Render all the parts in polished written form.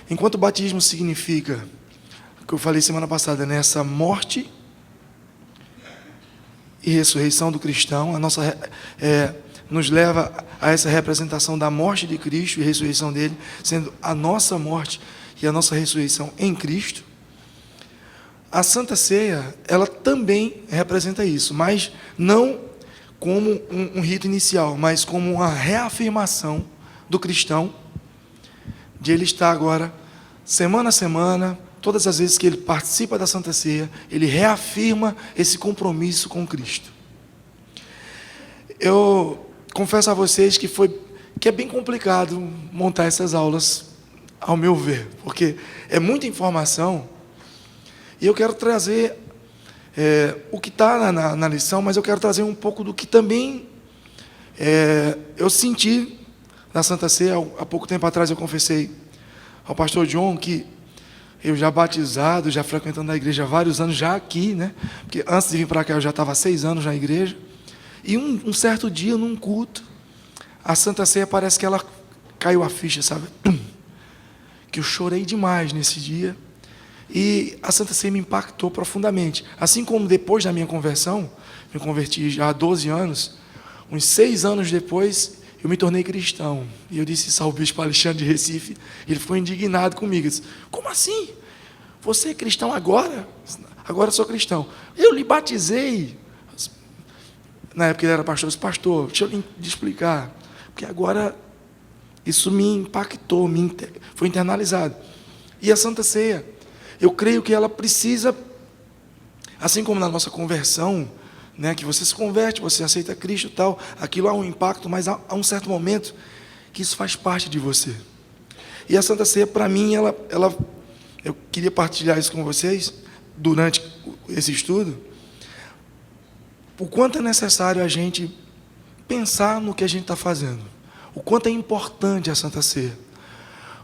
Enquanto o batismo significa, o que eu falei semana passada, nessa morte e ressurreição do cristão, nos leva a essa representação da morte de Cristo e ressurreição dele, sendo a nossa morte e a nossa ressurreição em Cristo. A Santa Ceia, ela também representa isso, mas não como um rito inicial, mas como uma reafirmação do cristão, de ele estar agora, semana a semana, todas as vezes que ele participa da Santa Ceia, ele reafirma esse compromisso com Cristo. Eu confesso a vocês que é bem complicado montar essas aulas, ao meu ver, porque é muita informação, e eu quero trazer o que está na lição, mas eu quero trazer um pouco do que também eu senti na Santa Ceia. Há pouco tempo atrás eu confessei ao pastor John que eu já batizado, já frequentando a igreja há vários anos, já aqui, né? Porque antes de vir para cá eu já estava há 6 anos na igreja. E um certo dia, num culto, a Santa Ceia parece que ela caiu a ficha, sabe? Que eu chorei demais nesse dia. E a Santa Ceia me impactou profundamente. Assim como depois da minha conversão, me converti já há 12 anos, uns 6 anos depois, eu me tornei cristão. E eu disse isso ao bispo Alexandre de Recife, ele ficou indignado comigo. Ele disse: como assim? Você é cristão agora? Agora eu sou cristão. Eu lhe batizei. Na época ele era pastor. Eu disse: pastor, deixa eu lhe explicar. Porque agora isso me impactou, foi internalizado. E a Santa Ceia, eu creio que ela precisa, assim como na nossa conversão, né, que você se converte, você aceita Cristo e tal, aquilo há um impacto, mas há um certo momento que isso faz parte de você. E a Santa Ceia, para mim, eu queria partilhar isso com vocês, durante esse estudo, o quanto é necessário a gente pensar no que a gente está fazendo, o quanto é importante a Santa Ceia,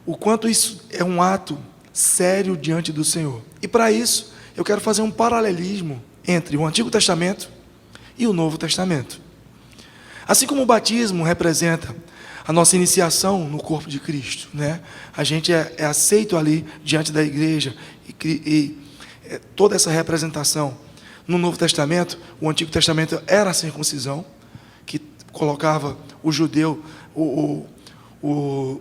o quanto isso é um ato sério diante do Senhor. E para isso, eu quero fazer um paralelismo entre o Antigo Testamento e o Novo Testamento. Assim como o batismo representa a nossa iniciação no corpo de Cristo, né? A gente é aceito ali diante da igreja e toda essa representação. No Novo Testamento, o Antigo Testamento era a circuncisão, que colocava o judeu, o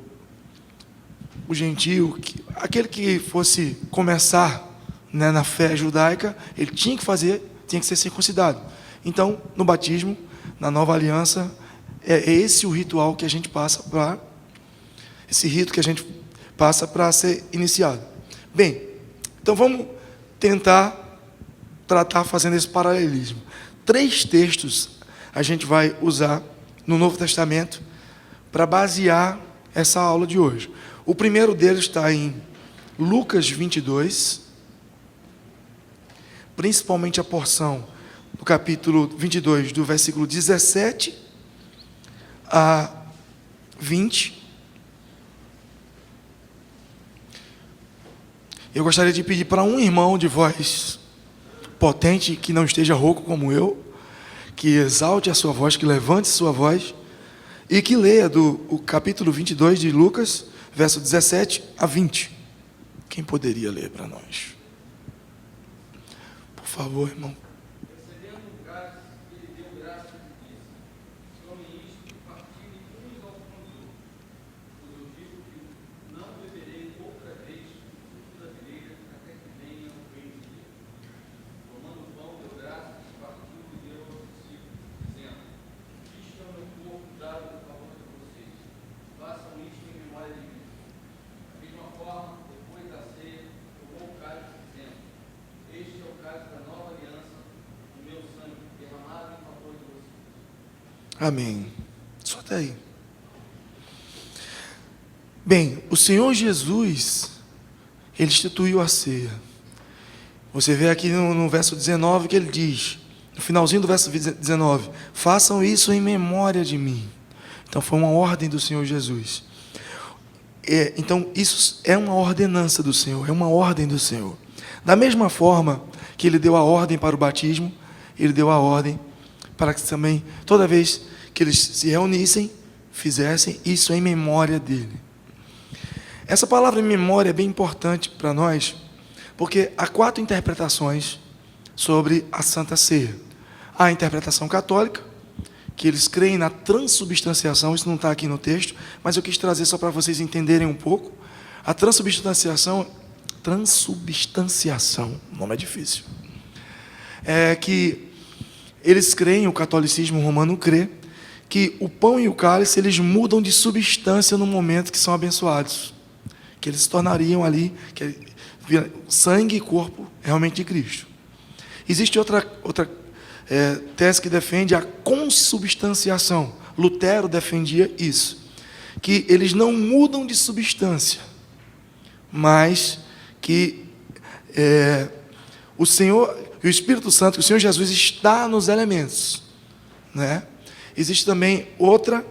gentio, aquele que fosse começar, né, na fé judaica, ele tinha que ser circuncidado. Então, no batismo, na nova aliança, é esse o ritual que a gente passa para, esse rito que a gente passa para ser iniciado. Bem, então vamos tentar tratar fazendo esse paralelismo. 3 textos a gente vai usar no Novo Testamento para basear essa aula de hoje. O primeiro deles está em Lucas 22, principalmente a porção do capítulo 22, do versículo 17 a 20. Eu gostaria de pedir para um irmão de voz potente, que não esteja rouco como eu, que exalte a sua voz, que levante sua voz, e que leia o capítulo 22 de Lucas, verso 17 a 20. Quem poderia ler para nós? Por favor, irmão. Amém. Só até aí. Bem, o Senhor Jesus, Ele instituiu a ceia. Você vê aqui no verso 19 que Ele diz, no finalzinho do verso 19, façam isso em memória de mim. Então foi uma ordem do Senhor Jesus. Então isso é uma ordenança do Senhor, é uma ordem do Senhor. Da mesma forma que Ele deu a ordem para o batismo, Ele deu a ordem para que também, toda vez que eles se reunissem, fizessem isso em memória dele. Essa palavra memória é bem importante para nós, porque há 4 interpretações sobre a Santa Ceia. Há a interpretação católica, que eles creem na transubstanciação, isso não está aqui no texto, mas eu quis trazer só para vocês entenderem um pouco. A transubstanciação, o nome é difícil, é que eles creem, o catolicismo romano crê, que o pão e o cálice, eles mudam de substância no momento que são abençoados, que eles se tornariam ali, sangue e corpo realmente de Cristo. Existe outra tese que defende a consubstanciação. Lutero defendia isso, que eles não mudam de substância, mas que o Senhor, o Espírito Santo, que o Senhor Jesus está nos elementos, né? Existe também outra,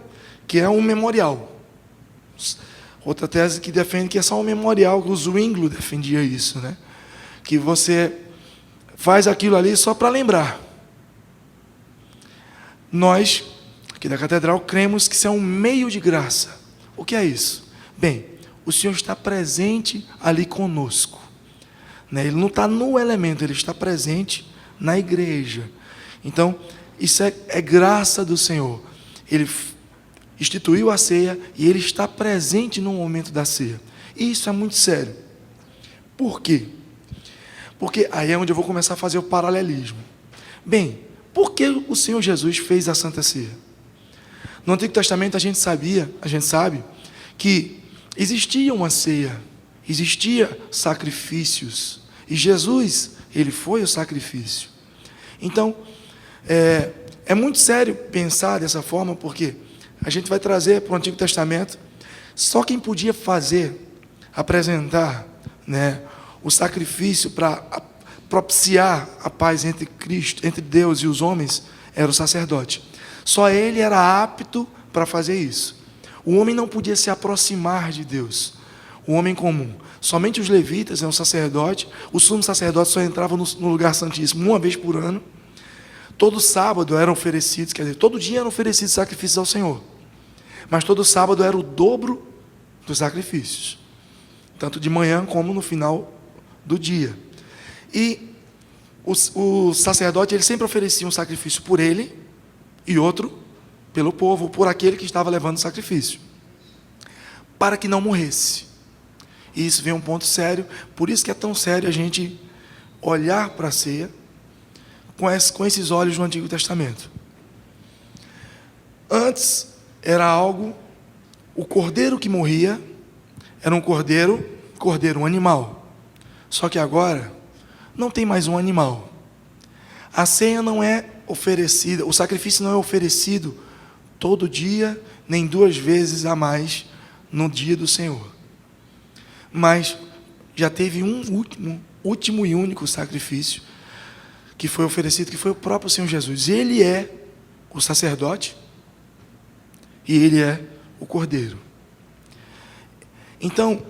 que é um memorial. Outra tese que defende que é só um memorial, que o Zwinglio defendia isso, né? Que você faz aquilo ali só para lembrar. Nós, aqui da Catedral, cremos que isso é um meio de graça. O que é isso? Bem, o Senhor está presente ali conosco, né? Ele não está no elemento, Ele está presente na igreja. Então, isso é graça do Senhor. Ele instituiu a ceia e Ele está presente no momento da ceia. E isso é muito sério. Por quê? Porque aí é onde eu vou começar a fazer o paralelismo. Bem, por que o Senhor Jesus fez a Santa Ceia? No Antigo Testamento a gente sabe que existia uma ceia, existia sacrifícios, e Jesus, Ele foi o sacrifício. Então, é muito sério pensar dessa forma, porque a gente vai trazer para o Antigo Testamento, só quem podia apresentar, né, o sacrifício para propiciar a paz entre Cristo, entre Deus e os homens, era o sacerdote. Só ele era apto para fazer isso. O homem não podia se aproximar de Deus, o homem comum. Somente os levitas, o sacerdote, o sumo sacerdote só entrava no lugar santíssimo uma vez por ano. Todo sábado eram oferecidos, quer dizer, todo dia eram oferecidos sacrifícios ao Senhor, mas todo sábado era o dobro dos sacrifícios, tanto de manhã como no final do dia. E o sacerdote, ele sempre oferecia um sacrifício por ele e outro pelo povo, por aquele que estava levando o sacrifício, para que não morresse. E isso vem um ponto sério, por isso que é tão sério a gente olhar para a ceia com esses olhos do Antigo Testamento. Antes era algo, o cordeiro que morria era um cordeiro, um animal. Só que agora não tem mais um animal. A ceia não é oferecida, o sacrifício não é oferecido todo dia, nem 2 vezes a mais no dia do Senhor. Mas já teve um último e único sacrifício que foi oferecido, que foi o próprio Senhor Jesus. Ele é o sacerdote e Ele é o cordeiro. Então,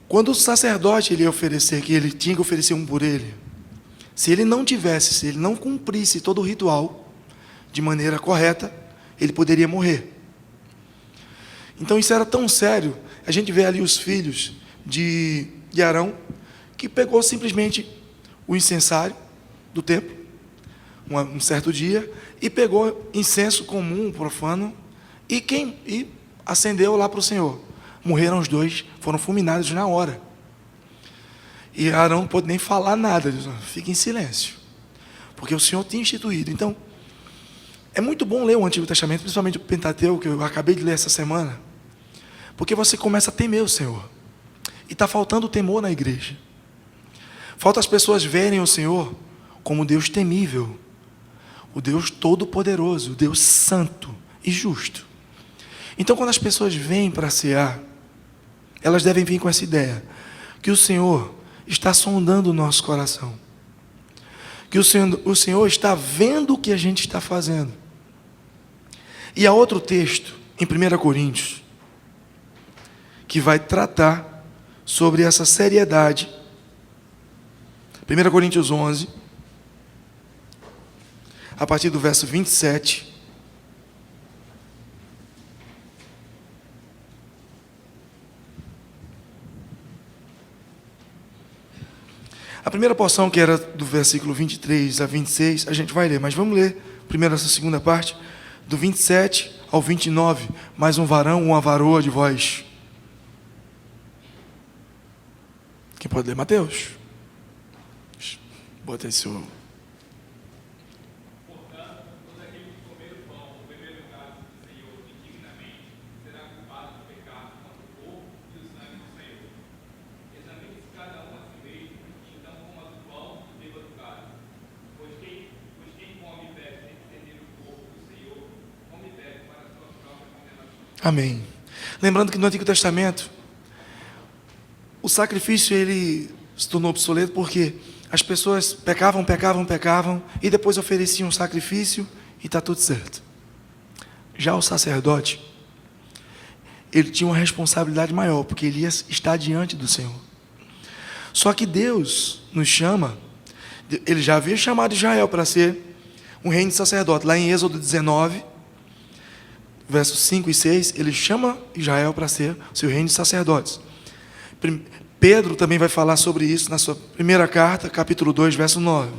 quando o sacerdote ele ia oferecer, que ele tinha que oferecer um por ele, se ele não cumprisse todo o ritual de maneira correta, ele poderia morrer. Então isso era tão sério. A gente vê ali os filhos de Arão, que pegou simplesmente o incensário do templo, um certo dia, e pegou incenso comum, profano, e acendeu lá para o Senhor. Morreram os 2, foram fulminados na hora. E Arão não pôde nem falar nada, diz, fica em silêncio, porque o Senhor tinha instituído. Então, é muito bom ler o Antigo Testamento, principalmente o Pentateuco, que eu acabei de ler essa semana, porque você começa a temer o Senhor. E está faltando temor na igreja. Falta as pessoas verem o Senhor como Deus temível, o Deus todo-poderoso, o Deus santo e justo. Então, quando as pessoas vêm para cear, elas devem vir com essa ideia, que o Senhor está sondando o nosso coração, que o Senhor está vendo o que a gente está fazendo. E há outro texto, em 1 Coríntios, que vai tratar sobre essa seriedade. 1 Coríntios 11, a partir do verso 27. primeira porção, que era do versículo 23 a 26, a gente vai ler, mas vamos ler primeiro essa segunda parte, do 27 ao 29, mais um varão, uma varoa de vós. Quem pode ler? Mateus? Bota aí seu... Amém. Lembrando que no Antigo Testamento, o sacrifício ele se tornou obsoleto porque as pessoas pecavam, e depois ofereciam um sacrifício e está tudo certo. Já o sacerdote, ele tinha uma responsabilidade maior, porque ele ia estar diante do Senhor. Só que Deus nos chama, ele já havia chamado Israel para ser um reino de sacerdote. Lá em Êxodo 19, versos 5 e 6, ele chama Israel para ser seu reino de sacerdotes. Pedro também vai falar sobre isso na sua primeira carta, capítulo 2, verso 9,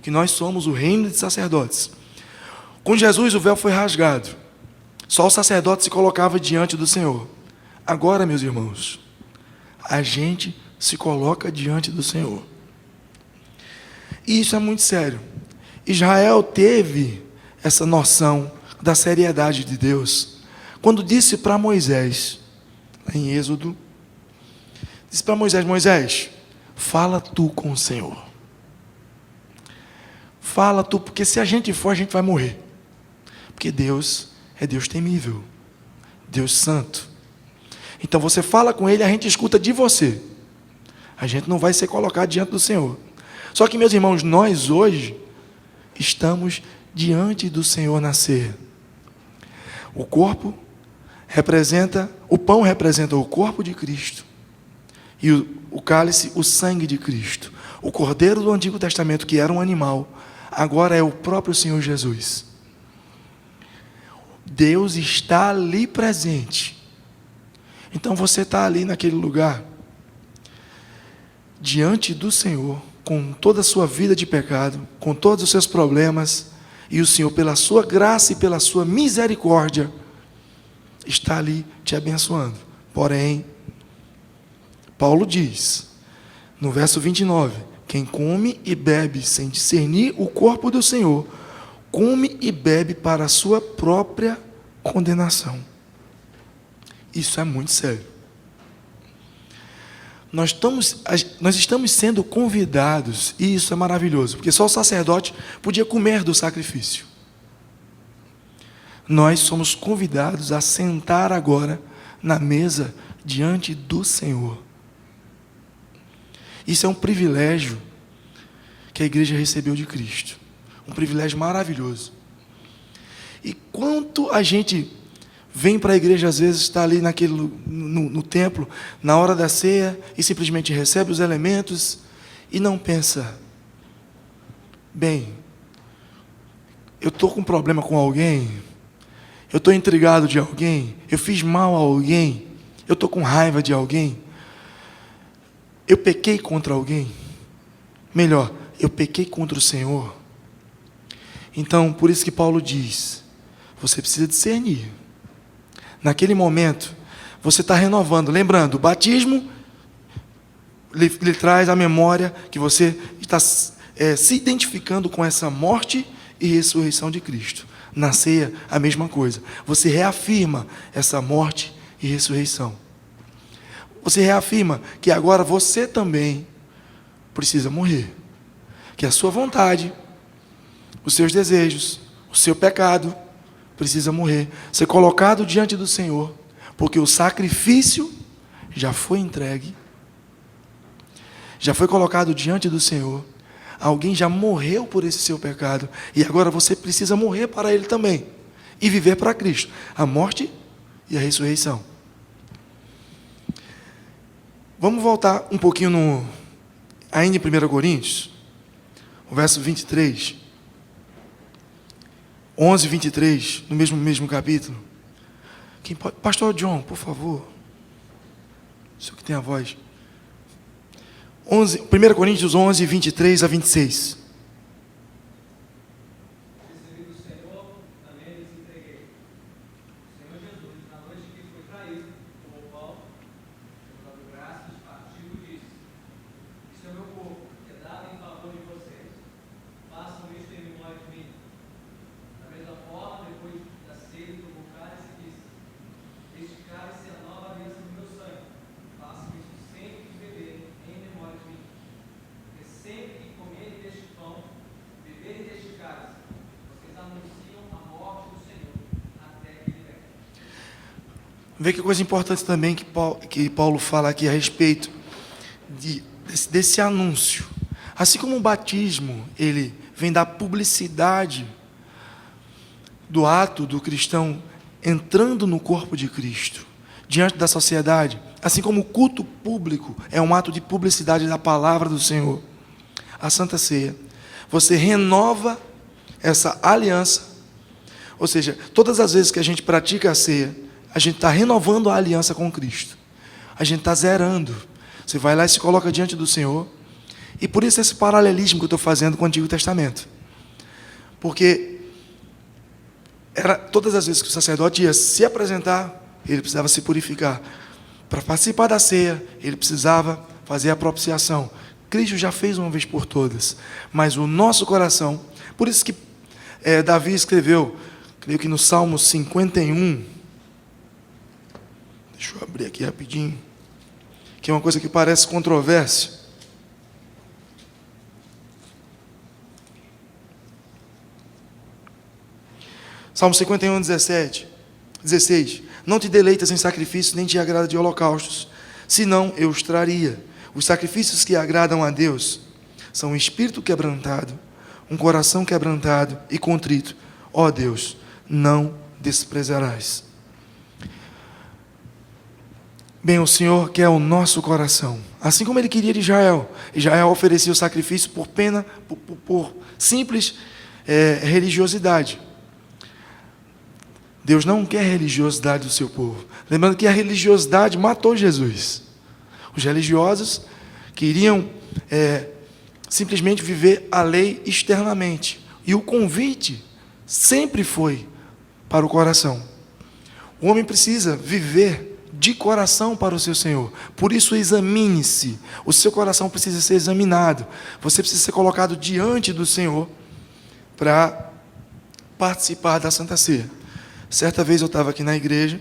que nós somos o reino de sacerdotes. Com Jesus o véu foi rasgado, só o sacerdote se colocava diante do Senhor. Agora, meus irmãos, a gente se coloca diante do Senhor. E isso é muito sério. Israel teve essa noção da seriedade de Deus quando disse para Moisés, em Êxodo, disse para Moisés: Moisés, fala tu com o Senhor. Fala tu, porque se a gente for, a gente vai morrer. Porque Deus é Deus temível, Deus santo. Então você fala com Ele, a gente escuta de você. A gente não vai ser colocado diante do Senhor. Só que, meus irmãos, nós hoje estamos diante do Senhor na ceia. O corpo representa, o pão representa o corpo de Cristo. E o cálice, o sangue de Cristo. O cordeiro do Antigo Testamento, que era um animal, agora é o próprio Senhor Jesus. Deus está ali presente. Então você está ali naquele lugar, diante do Senhor, com toda a sua vida de pecado, com todos os seus problemas, e o Senhor, pela sua graça e pela sua misericórdia, está ali te abençoando. Porém, Paulo diz, no verso 29, quem come e bebe sem discernir o corpo do Senhor, come e bebe para a sua própria condenação. Isso é muito sério. Nós estamos sendo convidados, e isso é maravilhoso, porque só o sacerdote podia comer do sacrifício. Nós somos convidados a sentar agora na mesa diante do Senhor. Isso é um privilégio que a igreja recebeu de Cristo. Um privilégio maravilhoso. E quanto a gente vem para a igreja, às vezes está ali no templo, na hora da ceia, e simplesmente recebe os elementos e não pensa, bem, eu estou com problema com alguém, eu estou intrigado de alguém, eu fiz mal a alguém, eu estou com raiva de alguém, eu pequei contra alguém, melhor, eu pequei contra o Senhor. Então, por isso que Paulo diz, você precisa discernir. Naquele momento, você está renovando. Lembrando, o batismo lhe traz à memória que você está se identificando com essa morte e ressurreição de Cristo. Na ceia, a mesma coisa. Você reafirma essa morte e ressurreição. Você reafirma que agora você também precisa morrer. Que a sua vontade, os seus desejos, o seu pecado precisa morrer, ser colocado diante do Senhor, porque o sacrifício já foi entregue, já foi colocado diante do Senhor, alguém já morreu por esse seu pecado, e agora você precisa morrer para ele também, e viver para Cristo, a morte e a ressurreição. Vamos voltar um pouquinho ainda em 1 Coríntios, o verso 23, 11, 23, no mesmo capítulo. Quem pode? Pastor John, por favor. O senhor que tem a voz. 1 Coríntios 11, 23 a 26. Vê que coisa importante também que Paulo fala aqui a respeito desse anúncio. Assim como o batismo, ele vem da publicidade do ato do cristão entrando no corpo de Cristo, diante da sociedade, assim como o culto público é um ato de publicidade da palavra do Senhor, a Santa Ceia, você renova essa aliança, ou seja, todas as vezes que a gente pratica a ceia, a gente está renovando a aliança com Cristo. A gente está zerando. Você vai lá e se coloca diante do Senhor. E por isso esse paralelismo que eu estou fazendo com o Antigo Testamento. Porque todas as vezes que o sacerdote ia se apresentar, ele precisava se purificar. Para participar da ceia, ele precisava fazer a propiciação. Cristo já fez uma vez por todas. Mas o nosso coração, por isso que Davi escreveu, creio que no Salmo 51, deixa eu abrir aqui rapidinho, que é uma coisa que parece controvérsia. Salmo 51, 16. Não te deleitas em sacrifícios, nem te agrada de holocaustos, senão eu os traria. Os sacrifícios que agradam a Deus são um espírito quebrantado, um coração quebrantado e contrito. Ó Deus, não desprezarás. Bem, o Senhor quer o nosso coração, assim como Ele queria de Israel. Israel oferecia o sacrifício por simples religiosidade. Deus não quer religiosidade do seu povo. Lembrando que a religiosidade matou Jesus. Os religiosos queriam simplesmente viver a lei externamente. E o convite sempre foi para o coração. O homem precisa viver de coração para o seu Senhor. Por isso examine-se. O seu coração precisa ser examinado. Você precisa ser colocado diante do Senhor para participar da Santa Ceia. Certa vez eu estava aqui na igreja,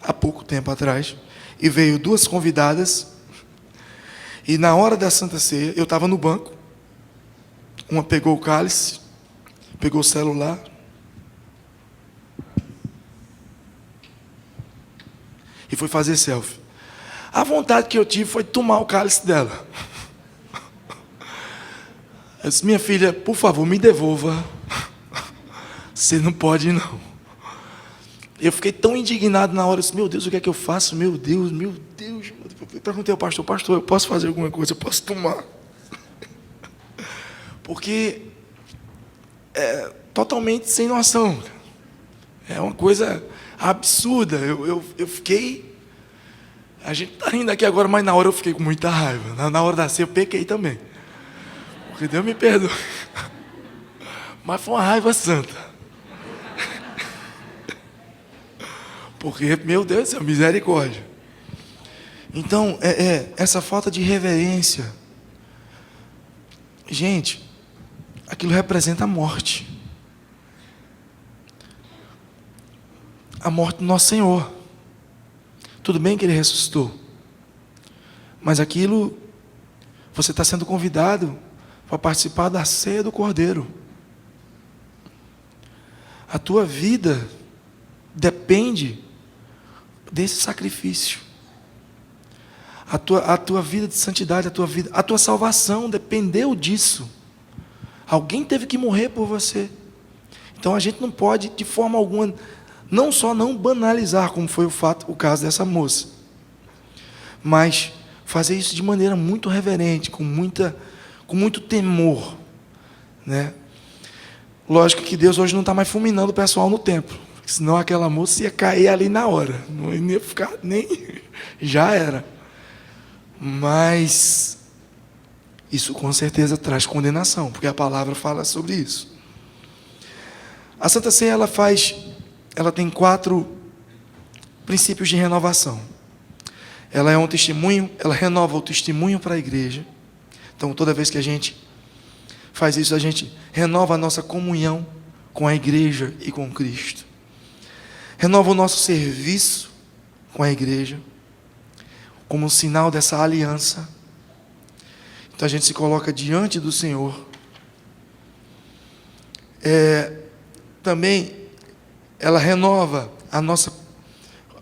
há pouco tempo atrás, e veio duas convidadas, e na hora da Santa Ceia, eu estava no banco, uma pegou o cálice, pegou o celular, e foi fazer selfie. A vontade que eu tive foi tomar o cálice dela. Eu disse, minha filha, por favor, me devolva. Você não pode, não. Eu fiquei tão indignado na hora, eu disse, meu Deus, o que é que eu faço? Meu Deus. Eu perguntei ao pastor, eu posso fazer alguma coisa? Eu posso tomar? Porque é totalmente sem noção. É uma coisa absurda. Eu fiquei... A gente está rindo aqui agora, mas na hora eu fiquei com muita raiva. Na hora da ceia eu pequei também. Porque Deus me perdoe. Mas foi uma raiva santa. Porque, meu Deus do céu, misericórdia. Então, essa falta de reverência. Gente, aquilo representa a morte. A morte do nosso Senhor. Tudo bem que Ele ressuscitou. Mas aquilo, você está sendo convidado para participar da ceia do Cordeiro. A tua vida depende desse sacrifício. A tua vida de santidade, a tua salvação dependeu disso. Alguém teve que morrer por você. Então a gente não pode, de forma alguma, não só não banalizar, como foi o caso dessa moça, mas fazer isso de maneira muito reverente, com muito temor, né? Lógico que Deus hoje não está mais fulminando o pessoal no templo, senão aquela moça ia cair ali na hora, não ia ficar nem... já era. Mas Isso com certeza traz condenação, porque a palavra fala sobre isso. A Santa Ceia, ela tem 4 princípios de renovação. Ela é um testemunho, ela renova o testemunho para a igreja. Então, toda vez que a gente faz isso, a gente renova a nossa comunhão com a igreja e com Cristo. Renova o nosso serviço com a igreja, como um sinal dessa aliança. Então, a gente se coloca diante do Senhor. Também, ela renova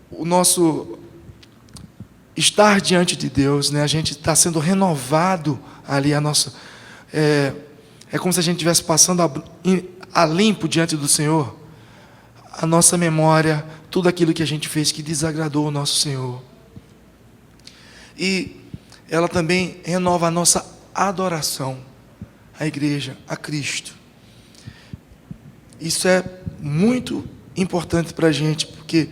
o nosso estar diante de Deus, né? A gente está sendo renovado ali, é como se a gente estivesse passando a limpo diante do Senhor, a nossa memória, tudo aquilo que a gente fez que desagradou o nosso Senhor. E ela também renova a nossa adoração à igreja, a Cristo. Isso é muito importante para a gente, porque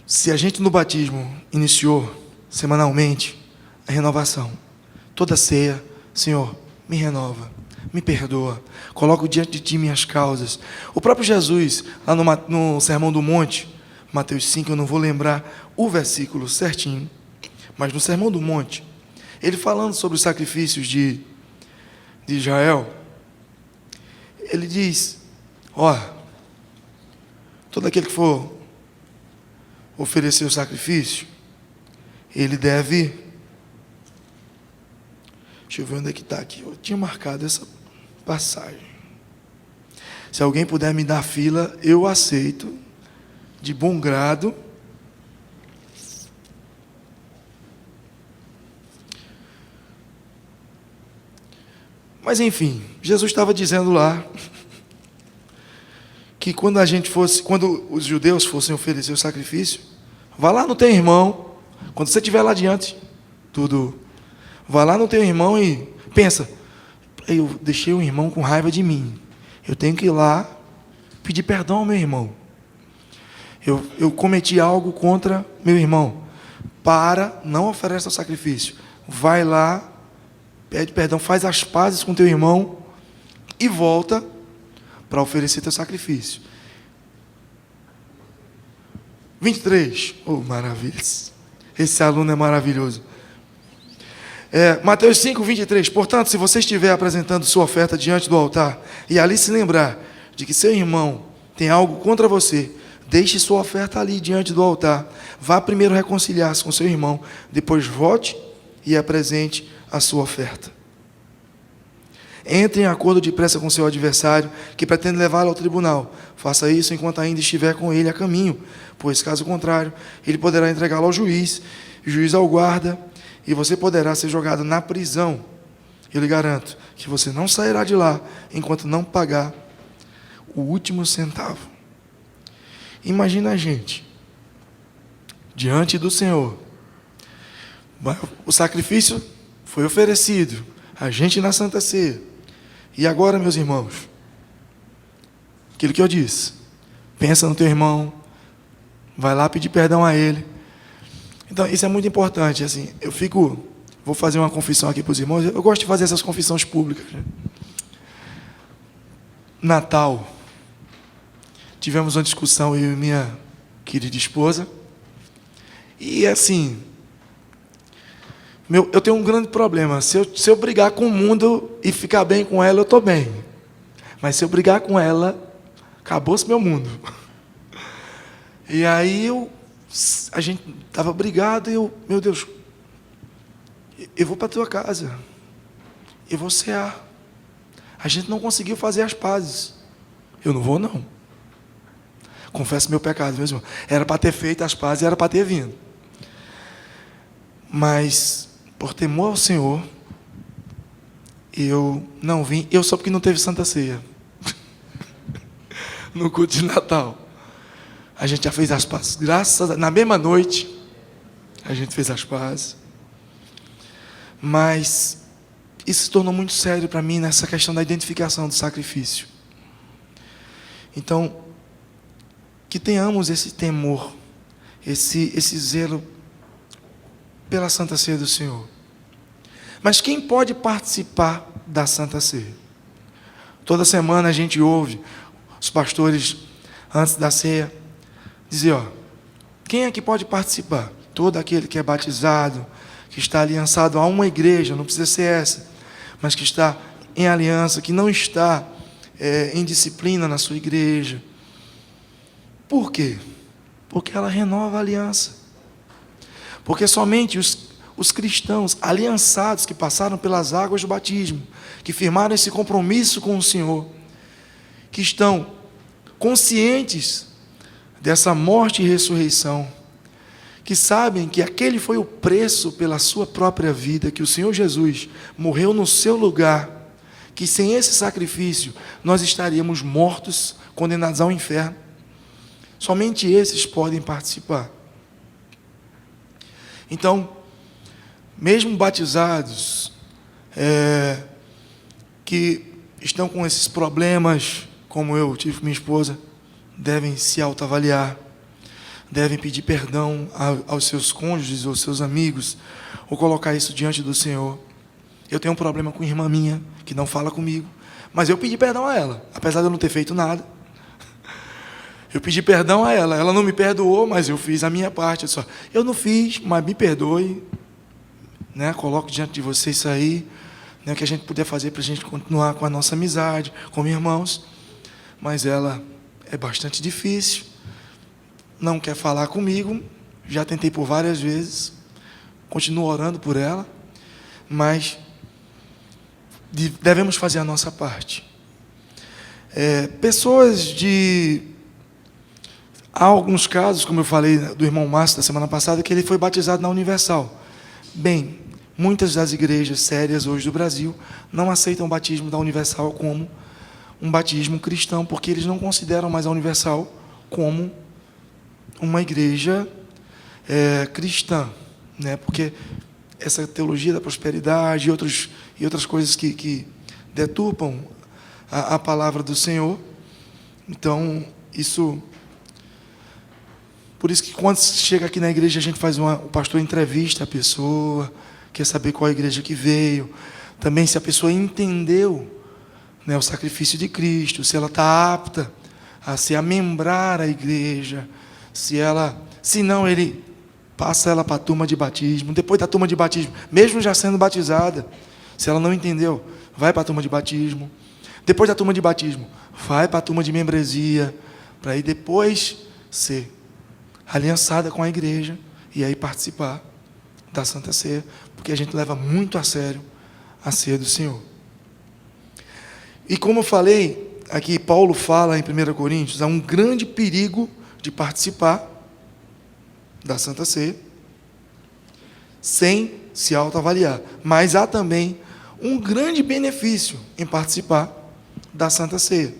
se a gente no batismo iniciou semanalmente a renovação, toda ceia, Senhor, me renova, me perdoa, coloco diante de Ti minhas causas. O próprio Jesus, lá no Sermão do Monte, Mateus 5, eu não vou lembrar o versículo certinho, mas no Sermão do Monte, ele falando sobre os sacrifícios de Israel, ele diz, todo aquele que for oferecer o sacrifício, ele deve... Deixa eu ver onde é que está aqui. Eu tinha marcado essa passagem. Se alguém puder me dar fila, eu aceito, de bom grado. Mas enfim, Jesus estava dizendo lá que quando os judeus fossem oferecer o sacrifício, vá lá no teu irmão, quando você estiver lá diante, vá lá no teu irmão e pensa, eu deixei o irmão com raiva de mim, eu tenho que ir lá pedir perdão ao meu irmão, eu cometi algo contra meu irmão, não oferece o sacrifício, vai lá, pede perdão, faz as pazes com teu irmão e volta para oferecer teu sacrifício. 23. Maravilha. Esse aluno é maravilhoso. Mateus 5, 23. Portanto, se você estiver apresentando sua oferta diante do altar e ali se lembrar de que seu irmão tem algo contra você, deixe sua oferta ali diante do altar. Vá primeiro reconciliar-se com seu irmão, depois volte e apresente a sua oferta. Entre em acordo depressa com seu adversário, que pretende levá-lo ao tribunal. Faça isso enquanto ainda estiver com ele a caminho, pois, caso contrário, ele poderá entregá-lo ao juiz, o juiz ao guarda, e você poderá ser jogado na prisão. Eu lhe garanto que você não sairá de lá enquanto não pagar o último centavo. Imagina a gente, diante do Senhor, o sacrifício foi oferecido, a gente na Santa Ceia. E agora, meus irmãos, aquilo que eu disse, pensa no teu irmão, vai lá pedir perdão a ele. Então, isso é muito importante. Assim, vou fazer uma confissão aqui para os irmãos, eu gosto de fazer essas confissões públicas. Natal, tivemos uma discussão, eu e minha querida esposa, e assim... eu tenho um grande problema. Se eu brigar com o mundo e ficar bem com ela, eu estou bem. Mas se eu brigar com ela, acabou-se meu mundo. E aí a gente estava brigado e meu Deus, eu vou para a tua casa. Eu vou cear. A gente não conseguiu fazer as pazes. Eu não vou, não. Confesso meu pecado, mesmo. Era para ter feito as pazes, era para ter vindo. Mas... por temor ao Senhor, eu não vim. Eu só porque não teve Santa Ceia. No culto de Natal. A gente já fez as pazes. Na mesma noite, a gente fez as pazes. Mas isso se tornou muito sério para mim nessa questão da identificação do sacrifício. Então, que tenhamos esse temor, esse zelo pela Santa Ceia do Senhor. Mas quem pode participar da Santa Ceia? Toda semana a gente ouve os pastores, antes da ceia, dizer, quem é que pode participar? Todo aquele que é batizado, que está aliançado a uma igreja, não precisa ser essa, mas que está em aliança, que não está em disciplina na sua igreja. Por quê? Porque ela renova a aliança. Porque somente os cristãos aliançados que passaram pelas águas do batismo, que firmaram esse compromisso com o Senhor, que estão conscientes dessa morte e ressurreição, que sabem que aquele foi o preço pela sua própria vida, que o Senhor Jesus morreu no seu lugar, que sem esse sacrifício nós estaríamos mortos, condenados ao inferno. Somente esses podem participar. Então, mesmo batizados, que estão com esses problemas, como eu tive com minha esposa, devem se autoavaliar, devem pedir perdão aos seus cônjuges, aos seus amigos, ou colocar isso diante do Senhor. Eu tenho um problema com irmã minha, que não fala comigo, mas eu pedi perdão a ela, apesar de eu não ter feito nada. Eu pedi perdão a ela, ela não me perdoou, mas eu fiz a minha parte. Eu não fiz, mas me perdoe, coloco diante de você isso aí, o que a gente puder fazer para a gente continuar com a nossa amizade, como irmãos. Mas ela é bastante difícil, não quer falar comigo, já tentei por várias vezes, continuo orando por ela, mas devemos fazer a nossa parte. Há alguns casos, como eu falei do irmão Márcio da semana passada, que ele foi batizado na Universal. Bem, muitas das igrejas sérias hoje do Brasil não aceitam o batismo da Universal como um batismo cristão, porque eles não consideram mais a Universal como uma igreja cristã, porque essa teologia da prosperidade e outras coisas que deturpam a palavra do Senhor. Então, por isso que quando chega aqui na igreja, a gente o pastor entrevista a pessoa, quer saber qual a igreja que veio, também se a pessoa entendeu o sacrifício de Cristo, se ela está apta a se amembrar a igreja, se não, ele passa ela para a turma de batismo. Depois da turma de batismo, mesmo já sendo batizada, se ela não entendeu, vai para a turma de batismo. Depois da turma de batismo, vai para a turma de membresia, para aí depois ser aliançada com a igreja e aí participar da Santa Ceia, porque a gente leva muito a sério a ceia do Senhor. E como eu falei, aqui Paulo fala em 1 Coríntios, há um grande perigo de participar da Santa Ceia sem se autoavaliar, mas há também um grande benefício em participar da Santa Ceia.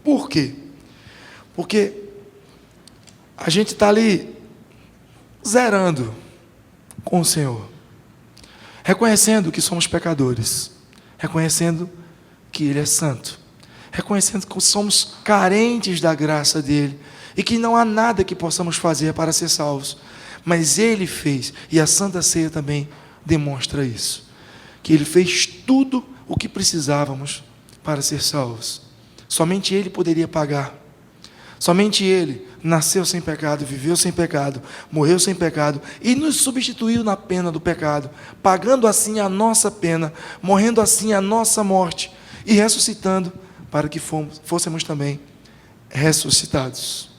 Por quê? Porque a gente está ali zerando com o Senhor, reconhecendo que somos pecadores, reconhecendo que Ele é santo, reconhecendo que somos carentes da graça dEle e que não há nada que possamos fazer para ser salvos, mas Ele fez, e a Santa Ceia também demonstra isso, que Ele fez tudo o que precisávamos para ser salvos. Somente Ele poderia pagar, somente Ele nasceu sem pecado, viveu sem pecado, morreu sem pecado e nos substituiu na pena do pecado, pagando assim a nossa pena, morrendo assim a nossa morte e ressuscitando para que fôssemos também ressuscitados.